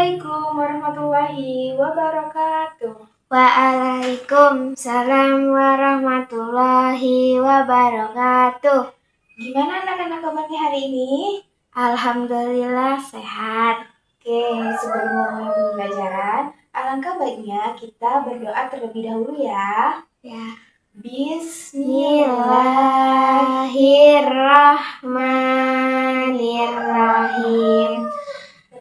Assalamualaikum warahmatullahi wabarakatuh. Waalaikumsalam warahmatullahi wabarakatuh. Gimana anak-anak kabarnya hari ini? Alhamdulillah sehat. Oke, sebelum memulai pembelajaran, alangkah baiknya kita berdoa terlebih dahulu ya. Ya. Bismillahirrahmanirrahim.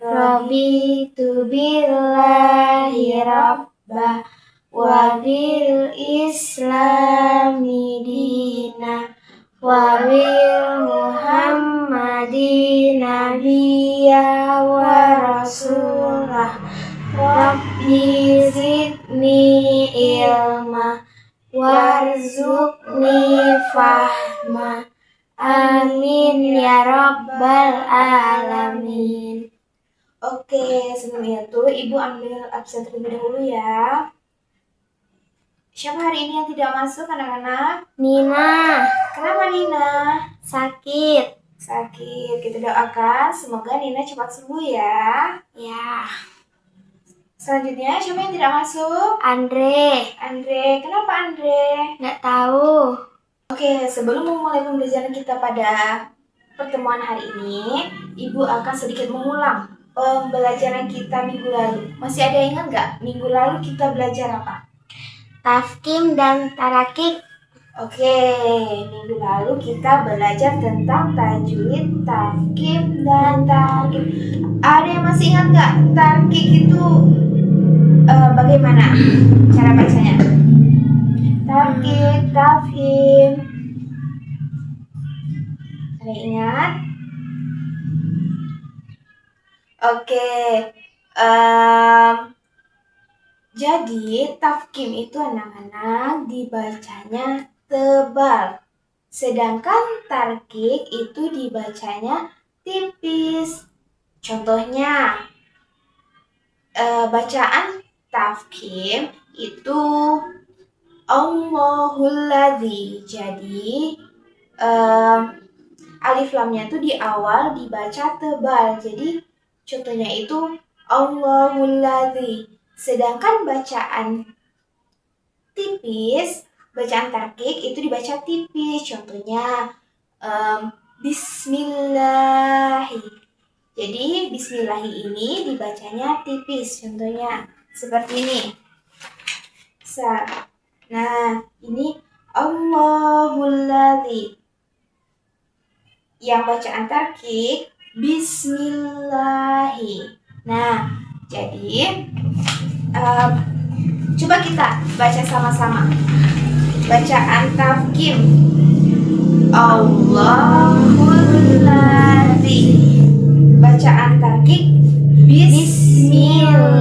Raditu billahi rabbah wa bil islami dina wa bil muhammadin nabiyya wa rasulah. Rabbi zidni ilma warzuqni fahma. Amin ya rabbal alamin. Oke, sebelum itu Ibu ambil absen terlebih dahulu ya. Siapa hari ini yang tidak masuk anak-anak? Nina. Kenapa Nina? Sakit. Kita doakan semoga Nina cepat sembuh ya. Ya. Selanjutnya siapa yang tidak masuk? Andre. Kenapa Andre? Nggak tahu. Oke, sebelum memulai pembelajaran kita pada pertemuan hari ini, Ibu akan sedikit mengulang pembelajaran kita minggu lalu. Masih ada yang ingat nggak? Minggu lalu kita belajar apa? Tafkim dan tarakik. Oke, minggu lalu kita belajar tentang tajwid, tafkim, dan tarakik. Ada yang masih ingat nggak? Tarakik itu bagaimana cara bacanya? Tarakik, tafhim. Ada yang ingat? Oke, jadi tafkim itu anak-anak dibacanya tebal, sedangkan tarkik itu dibacanya tipis. Contohnya, bacaan tafkim itu Allahul ladzi. Jadi alif lamnya itu di awal dibaca tebal. Jadi contohnya itu Allahul ladzi. Sedangkan bacaan tipis, bacaan tarkik itu dibaca tipis. Contohnya Bismillahi. Jadi Bismillahi ini dibacanya tipis. Contohnya seperti ini. Nah, ini Allahul ladzi. Yang bacaan tarkik Bismillahi. Nah, jadi coba kita baca sama-sama. Bacaan tafkim Allahul ladzi. Bacaan tarkik Bismillahi.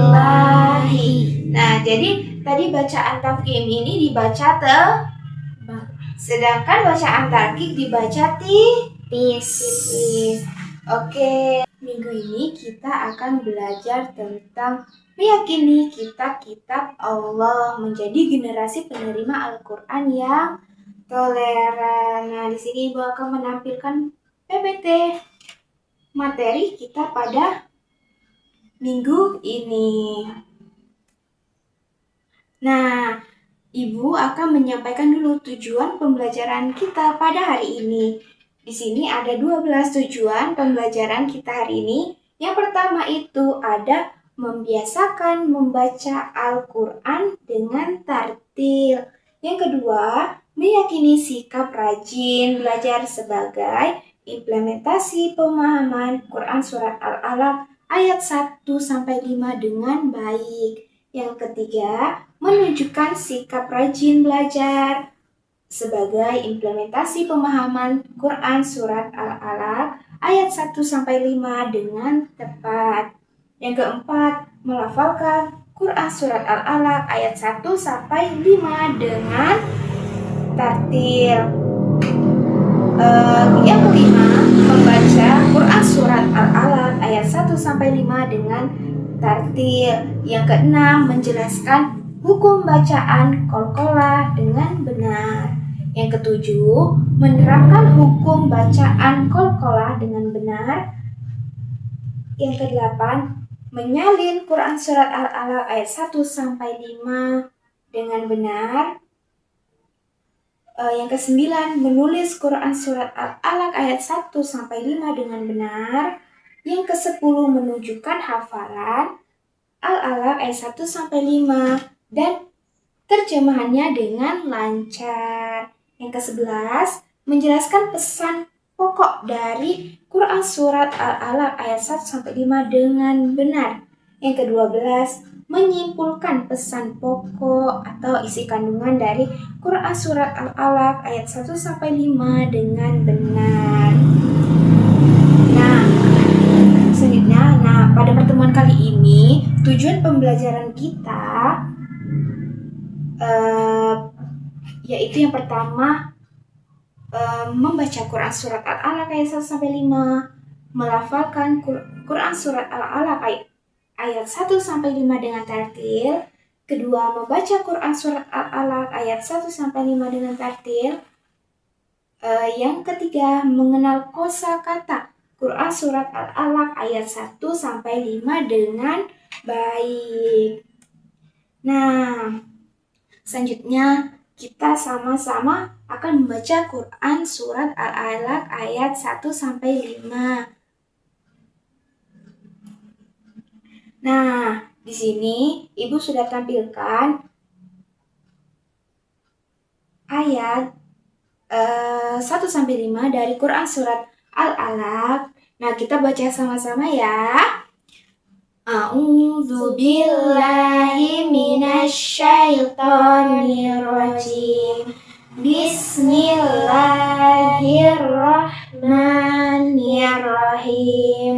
Nah, jadi tadi bacaan tafkim ini dibaca tebal, sedangkan bacaan tarkik dibaca tipis. Oke, minggu ini kita akan belajar tentang meyakini kitab Allah, menjadi generasi penerima Al-Quran yang toleran. Nah, di sini Ibu akan menampilkan PPT materi kita pada minggu ini. Nah, Ibu akan menyampaikan dulu tujuan pembelajaran kita pada hari ini. Di sini ada 12 tujuan pembelajaran kita hari ini. Yang pertama itu ada membiasakan membaca Al-Quran dengan tartil. Yang kedua, meyakini sikap rajin belajar sebagai implementasi pemahaman Quran Surat Al-Alaq ayat 1-5 dengan baik. Yang ketiga, menunjukkan sikap rajin belajar sebagai implementasi pemahaman Quran Surat Al-Alaq ayat 1-5 dengan tepat. Yang keempat, melafalkan Quran Surat Al-Alaq ayat 1-5 dengan tartil. Yang kelima, membaca Quran Surat Al-Alaq ayat 1-5 dengan tartil. Yang keenam, menjelaskan hukum bacaan qalqalah dengan benar. Yang ketujuh, menerapkan hukum bacaan qalqalah dengan benar. Yang kedelapan, menyalin Quran Surat Al-Alaq ayat 1-5 dengan benar. Yang ke-9, menulis Quran Surat Al-Alaq ayat 1-5 dengan benar. Yang ke-10, menunjukkan hafalan Al-Alaq ayat 1-5 dan terjemahannya dengan lancar. Yang ke-11, menjelaskan pesan pokok dari Quran Surat Al-Alaq ayat 1-5 dengan benar. Yang ke-12, menyimpulkan pesan pokok atau isi kandungan dari Quran Surat Al-Alaq ayat 1-5 dengan benar. Selanjutnya, pada pertemuan kali ini, tujuan pembelajaran kita yaitu yang pertama, membaca Quran Surat Al-Alaq ayat 1-5, melafalkan Quran Surat Al-Alaq ayat 1-5 dengan tartil. Kedua, membaca Quran Surat Al-Alaq ayat 1-5 dengan tartil. Yang ketiga, mengenal kosakata Quran Surat Al-Alaq ayat 1-5 dengan baik. Selanjutnya kita sama-sama akan membaca Quran Surat Al-Alaq ayat 1-5. Di sini Ibu sudah tampilkan ayat 1-5 dari Quran Surat Al-Alaq. Kita baca sama-sama ya. A'udzu billahi minasy syaithanir rajim. Bismillahirrahmanirrahim.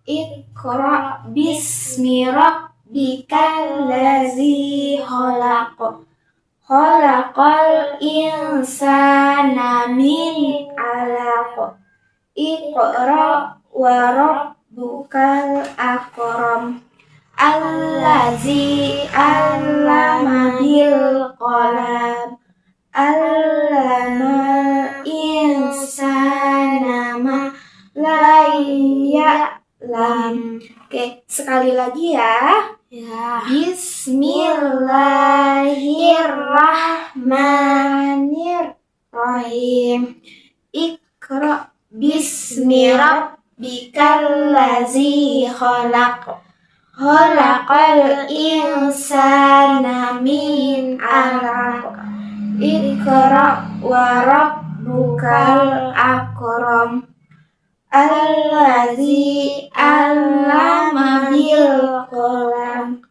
Iqra bismi rabbikal ladzi khalaq. Khalaqal insana min 'alaq. Iqra wa rabbukal akram. Allazi 'allama bil qalam. 'Allamal insana ma lam ya'lam. Oke, sekali lagi ya. Bismillahirrahmanirrahim. Iqra bismi rabbikal ladzi khalaq. Khalaqal insana min 'alaq. Iqra wa rabbukal akram. Allazi 'allama bil qalam.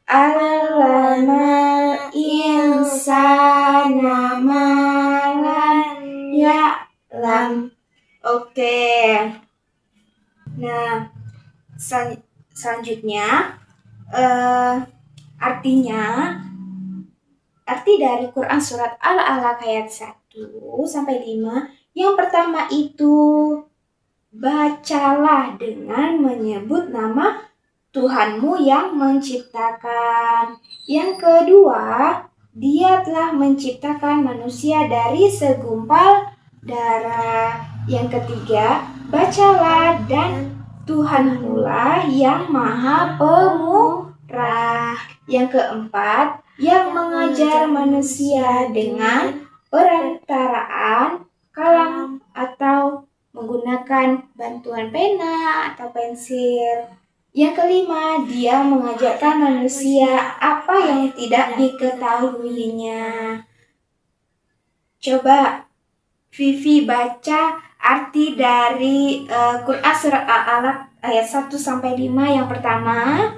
'Allamal insana ma lam ya'lam. Oke. Selanjutnya arti dari Quran Surat Al-Alaq ayat 1-5. Yang pertama itu, bacalah dengan menyebut nama Tuhanmu yang menciptakan. Yang kedua, Dia telah menciptakan manusia dari segumpal darah. Yang ketiga, bacalah dan Tuhanmulah yang Maha Pemurah. Yang keempat, yang mengajar manusia dengan perantaraan kalam atau menggunakan bantuan pena atau pensil. Yang kelima, Dia mengajarkan manusia apa yang tidak diketahuinya. Coba Vivi baca arti dari Quran Surat Al-Alaq ayat 1-5 yang pertama.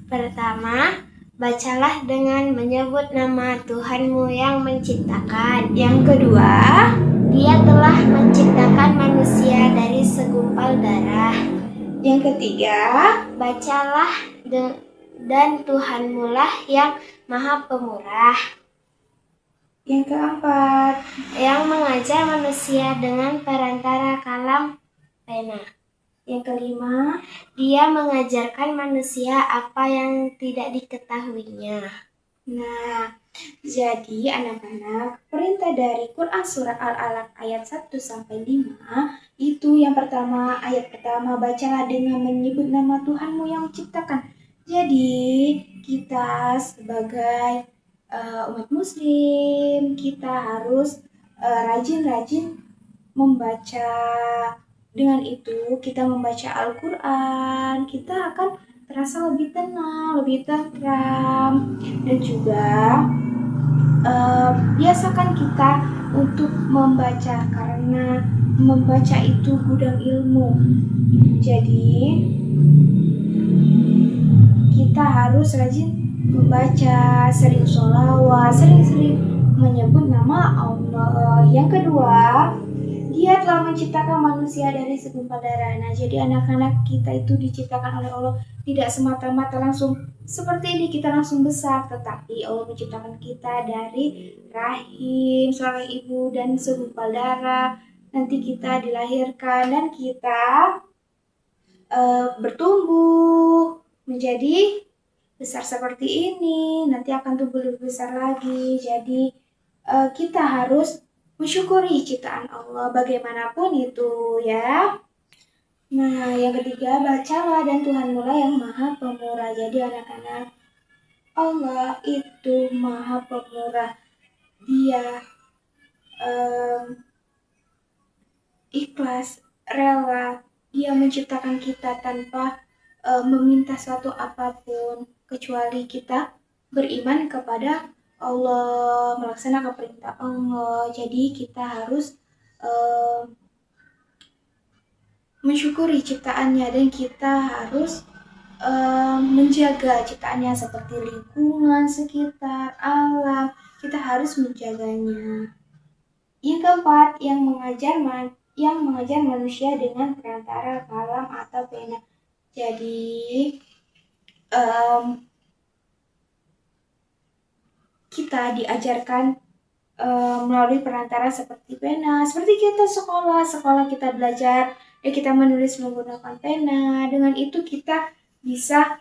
Pertama, bacalah dengan menyebut nama Tuhanmu yang menciptakan. Yang kedua, Dia telah menciptakan manusia dari segumpal darah. Yang ketiga, bacalah dan Tuhanmulah yang Maha Pemurah. Yang keempat, yang mengajar manusia dengan perantara kalam pena. Yang kelima, Dia mengajarkan manusia apa yang tidak diketahuinya. Jadi anak-anak, perintah dari Quran Surat Al-Alaq ayat 1-5 itu yang pertama, ayat pertama, bacalah dengan menyebut nama Tuhanmu yang menciptakan. Jadi kita sebagai umat muslim, kita harus rajin-rajin membaca. Dengan itu kita membaca Al-Quran, kita akan terasa lebih tenang, lebih tentram, dan juga biasakan kita untuk membaca karena membaca itu gudang ilmu. Jadi kita harus rajin membaca, sering sholawat, sering-sering menyebut nama Allah. Yang kedua, Dia telah menciptakan manusia dari segumpal darah. Nah, jadi anak-anak kita itu diciptakan oleh Allah tidak semata-mata langsung seperti ini kita langsung besar, tetapi Allah menciptakan kita dari rahim seorang ibu dan segumpal darah. Nanti kita dilahirkan dan kita bertumbuh menjadi besar seperti ini. Nanti akan tumbuh lebih besar lagi. Jadi kita harus mensyukuri ciptaan Allah bagaimanapun itu ya. Nah, yang ketiga, bacalah dan Tuhanmu lah yang maha pemurah. Jadi anak-anak, Allah itu maha pemurah. Dia ikhlas, rela. Dia menciptakan kita tanpa meminta suatu apapun, kecuali kita beriman kepada Allah, melaksanakan perintah Allah. Jadi kita harus mensyukuri ciptaannya dan kita harus menjaga ciptaannya seperti lingkungan sekitar, alam. Kita harus menjaganya. Yang keempat, yang mengajar manusia dengan perantara kalam atau pena. Jadi kita diajarkan melalui perantara seperti pena. Seperti kita sekolah kita belajar, kita menulis menggunakan pena. Dengan itu kita bisa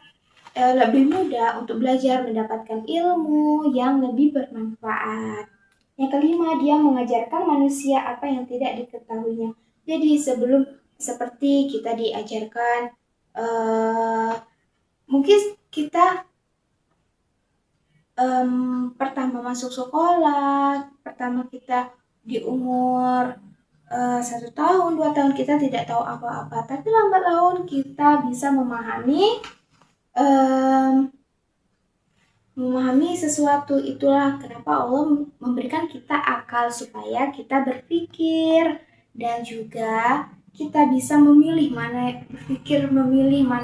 lebih mudah untuk belajar, mendapatkan ilmu yang lebih bermanfaat. Yang kelima, dia mengajarkan manusia apa yang tidak diketahuinya. Jadi sebelum seperti kita diajarkan, mungkin kita pertama masuk sekolah, pertama kita di umur 1 tahun, 2 tahun kita tidak tahu apa-apa, tapi lambat laun kita bisa memahami sesuatu. Itulah kenapa Allah memberikan kita akal supaya kita berpikir dan juga kita bisa memilih mana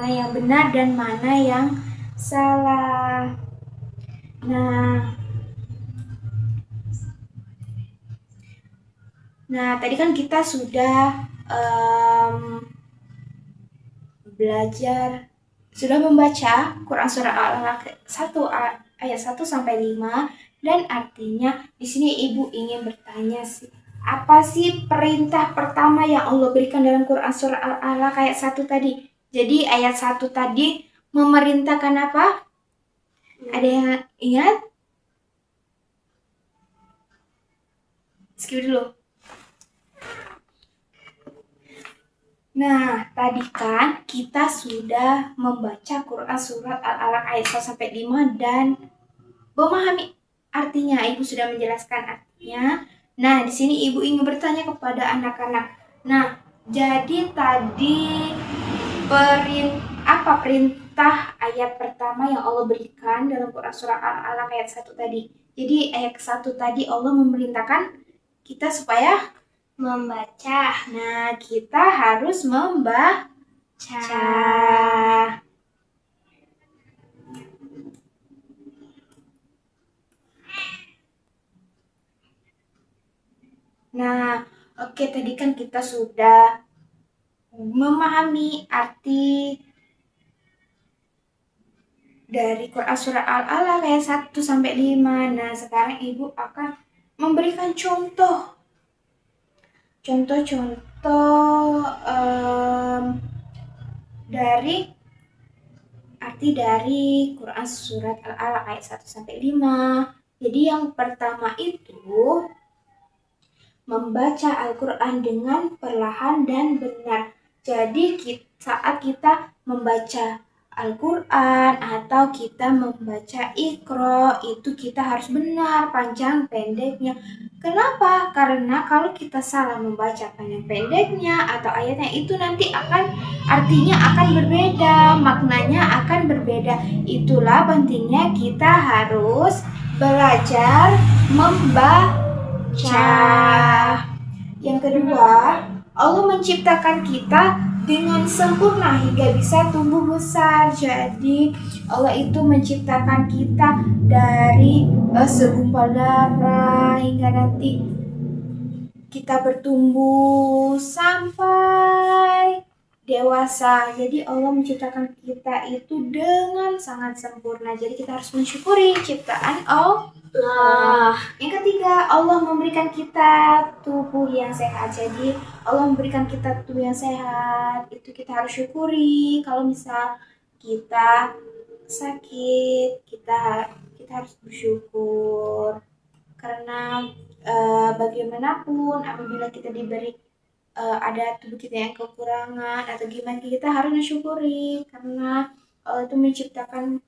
yang benar dan mana yang salah. Nah, tadi kan kita sudah belajar, sudah membaca Quran Surah Al-Alaq 1 ayat 1-5 dan artinya di sini Ibu ingin bertanya sih, apa sih perintah pertama yang Allah berikan dalam Quran Surah Al-Alaq ayat 1 tadi? Jadi ayat 1 tadi memerintahkan apa? Ada yang ingat? Skip dulu. Nah, tadi kan kita sudah membaca Quran Surat Al-Alaq ayat 1-5 dan memahami artinya. Ibu sudah menjelaskan artinya. Nah, di sini Ibu ingin bertanya kepada anak-anak. Nah, jadi tadi apa perintah ayat pertama yang Allah berikan dalam Quran Surah Al-Alaq ayat 1 tadi? Jadi ayat 1 tadi Allah memerintahkan kita supaya membaca. Nah, kita harus membaca. Nah, oke, tadi kan kita sudah memahami arti dari Quran Surah Al-Alaq ayat 1-5. Nah, sekarang Ibu akan memberikan contoh dari arti dari Quran Surat Al-Alaq ayat 1-5 Jadi yang pertama itu membaca Al-Quran dengan perlahan dan benar. Jadi saat kita membaca Al-Quran atau kita membaca Iqra, itu kita harus benar panjang pendeknya. Kenapa? Karena kalau kita salah membaca panjang pendeknya atau ayatnya, itu nanti artinya akan berbeda, maknanya akan berbeda. Itulah pentingnya kita harus belajar membaca. Yang kedua, Allah menciptakan kita dengan sempurna hingga bisa tumbuh besar. Jadi Allah itu menciptakan kita dari segumpal darah hingga nanti kita bertumbuh sampai dewasa. Jadi Allah menciptakan kita itu dengan sangat sempurna. Jadi kita harus mensyukuri ciptaan Allah. Yang ketiga, Allah memberikan kita tubuh yang sehat. Jadi Allah memberikan kita tubuh yang sehat, itu kita harus syukuri. Kalau misal kita sakit, kita harus bersyukur. Karena bagaimanapun apabila kita diberi ada tubuh kita yang kekurangan atau gimana, kita harus mensyukuri karena Allah itu menciptakan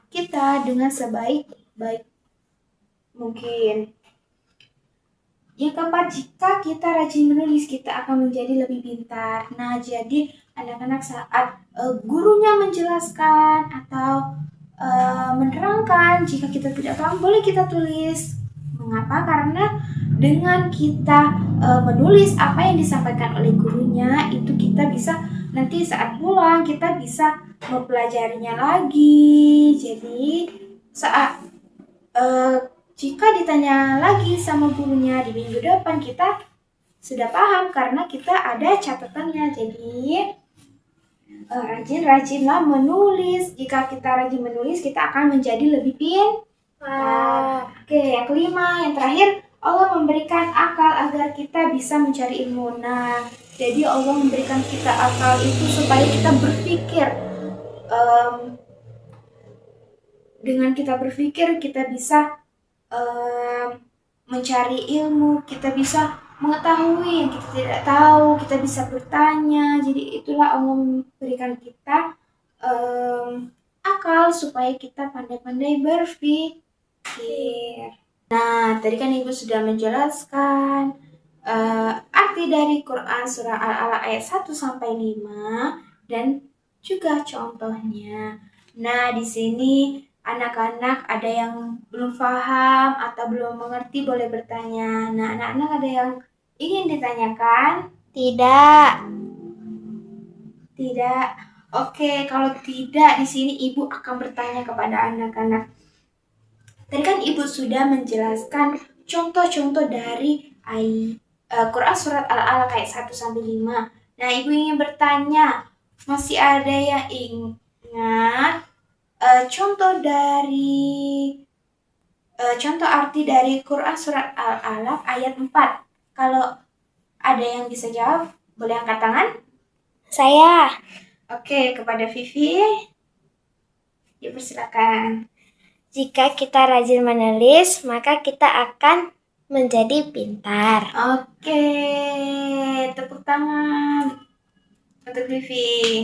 kita dengan sebaik mungkin. Yang keempat, jika kita rajin menulis, kita akan menjadi lebih pintar. Nah, jadi anak-anak saat gurunya menjelaskan atau menerangkan, jika kita tidak paham, boleh kita tulis. Mengapa? Karena dengan kita menulis apa yang disampaikan oleh gurunya, itu kita bisa nanti saat pulang kita bisa mempelajarinya lagi. Jadi saat jika ditanya lagi sama gurunya di minggu depan, kita sudah paham karena kita ada catatannya. Jadi rajin-rajinlah menulis. Jika kita rajin menulis, kita akan menjadi lebih pintar. Oke, yang kelima, yang terakhir, Allah memberikan akal agar kita bisa mencari ilmu. Nah, jadi Allah memberikan kita akal itu supaya kita berpikir. Dengan kita berpikir, kita bisa mencari ilmu, kita bisa mengetahui yang kita tidak tahu, kita bisa bertanya. Jadi itulah Allah memberikan kita akal supaya kita pandai-pandai berpikir. Nah, tadi kan Ibu sudah menjelaskan arti dari Quran surah Al-Alaq ayat 1-5 dan juga contohnya. Nah, di sini anak-anak ada yang belum paham atau belum mengerti, boleh bertanya. Nah, anak-anak ada yang ingin ditanyakan? Tidak. Oke, kalau tidak, di sini Ibu akan bertanya kepada anak-anak. Tadi kan Ibu sudah menjelaskan contoh-contoh dari Quran surat Al-Alaq ayat 1-5. Nah, Ibu ingin bertanya, masih ada yang ingat contoh arti dari Quran surat Al-Alaq ayat 4. Kalau ada yang bisa jawab, boleh angkat tangan? Saya. Oke, kepada Vivi, dipersilakan. Jika kita rajin menulis, maka kita akan menjadi pintar. Oke, tepuk tangan untuk Vivi.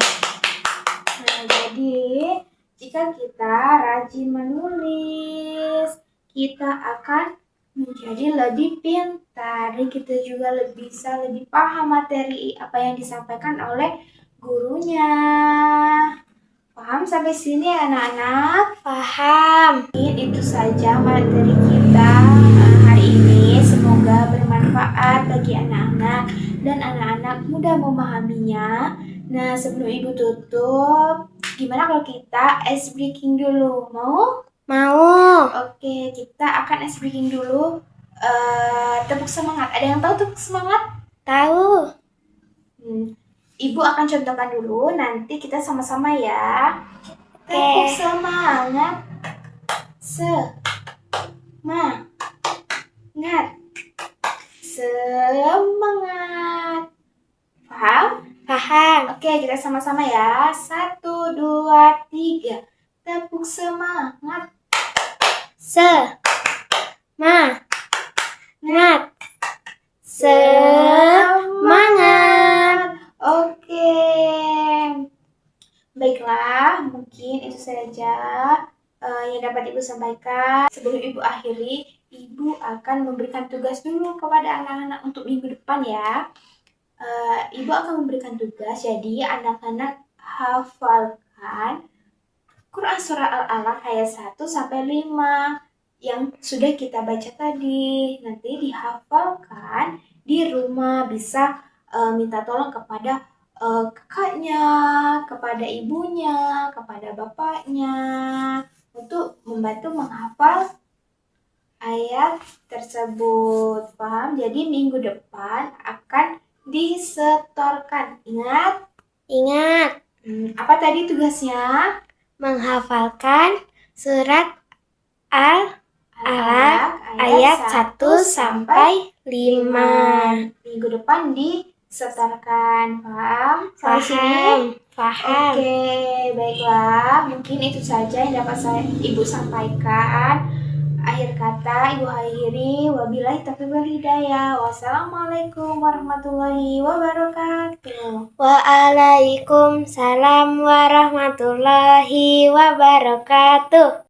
Nah, jadi jika kita rajin menulis, kita akan menjadi lebih pintar dan kita juga bisa lebih paham materi apa yang disampaikan oleh gurunya. Paham sampai sini anak-anak? Paham. Itu saja materi kita hari ini. Semoga bermanfaat bagi anak-anak dan anak-anak mudah memahaminya. Nah, sebelum Ibu tutup, gimana kalau kita ice breaking dulu? Mau? Oke, kita akan ice breaking dulu. Tepuk semangat. Ada yang tahu tepuk semangat? Tahu. Ibu akan contohkan dulu, nanti kita sama-sama ya. Tepuk semangat. Semangat. Paham? Oke, kita sama-sama ya. 1, 2, 3. Tepuk semangat. Semangat. Semangat. Oke. Baiklah, mungkin itu saja yang dapat Ibu sampaikan. Sebelum Ibu akhiri, Ibu akan memberikan tugas dulu kepada anak-anak untuk minggu depan ya. Ibu akan memberikan tugas, jadi anak-anak hafalkan Quran Surah Al-Alaq ayat 1 sampai 5 yang sudah kita baca tadi. Nanti dihafalkan di rumah, bisa minta tolong kepada kakaknya, kepada ibunya, kepada bapaknya untuk membantu menghafal ayat tersebut. Paham? Jadi minggu depan akan disetorkan. Ingat? Ingat, Apa tadi tugasnya? menghafalkan surat Al-Alaq ayat 1 sampai 5. Minggu depan disetorkan. Paham? Sampai sini? Paham. Oke, baiklah. Mungkin itu saja yang dapat Ibu sampaikan. Akhir kata Ibu akhiri, wabillahi taufiq wal hidayah. Wassalamualaikum warahmatullahi wabarakatuh. Waalaikumsalam warahmatullahi wabarakatuh.